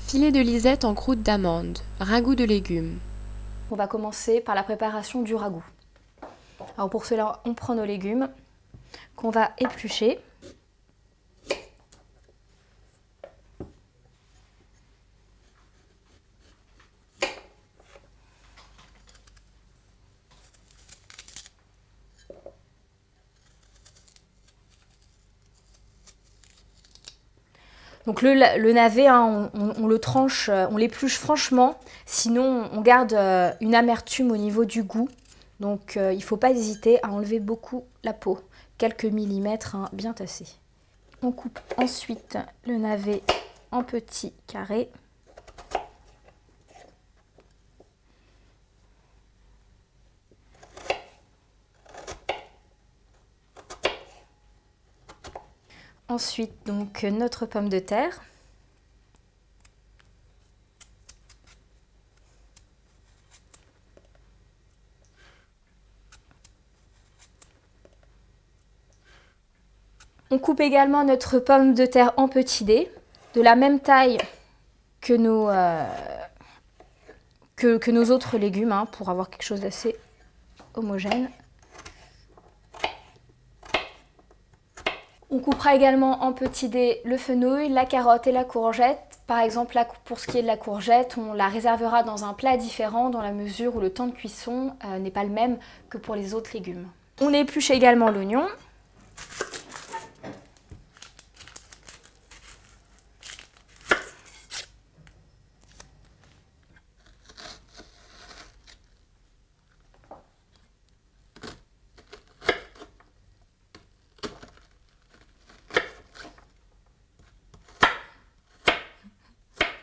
Filet de lisette en croûte d'amande, ragoût de légumes. On va commencer par la préparation du ragoût. Alors pour cela, on prend nos légumes qu'on va éplucher. Donc le navet, hein, on le tranche, on l'épluche franchement, sinon on garde une amertume au niveau du goût. Donc il ne faut pas hésiter à enlever beaucoup la peau, quelques millimètres, hein, bien tassés. On coupe ensuite le navet en petits carrés. Ensuite, donc, notre pomme de terre. On coupe également notre pomme de terre en petits dés, de la même taille que nos autres légumes, hein, pour avoir quelque chose d'assez homogène. On coupera également en petits dés le fenouil, la carotte et la courgette. Par exemple, là, pour ce qui est de la courgette, on la réservera dans un plat différent dans la mesure où le temps de cuisson n'est pas le même que pour les autres légumes. On épluche également l'oignon.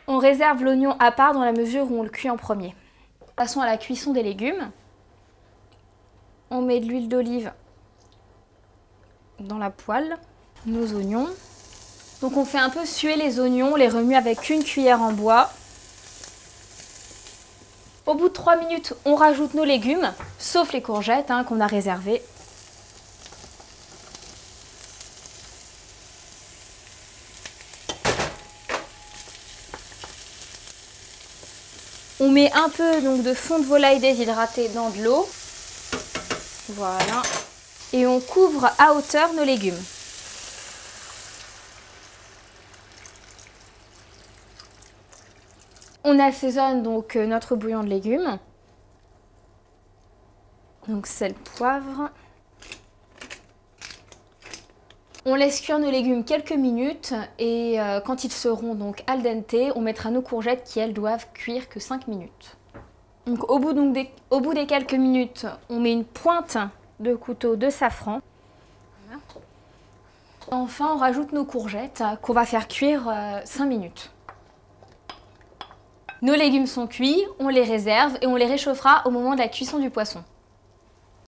On réserve l'oignon à part dans la mesure où on le cuit en premier. Passons à la cuisson des légumes. On met de l'huile d'olive dans la poêle, nos oignons. Donc on fait un peu suer les oignons, on les remue avec une cuillère en bois. Au bout de 3 minutes, on rajoute nos légumes, sauf les courgettes, hein, qu'on a réservées. On met un peu donc, de fond de volaille déshydraté dans de l'eau. Voilà. Et on couvre à hauteur nos légumes. On assaisonne donc notre bouillon de légumes. Donc sel, poivre. On laisse cuire nos légumes quelques minutes et quand ils seront donc al dente, on mettra nos courgettes qui elles doivent cuire que 5 minutes. Donc, au bout des quelques minutes, on met une pointe de couteau de safran. Voilà. Enfin, on rajoute nos courgettes qu'on va faire cuire 5 minutes. Nos légumes sont cuits, on les réserve et on les réchauffera au moment de la cuisson du poisson.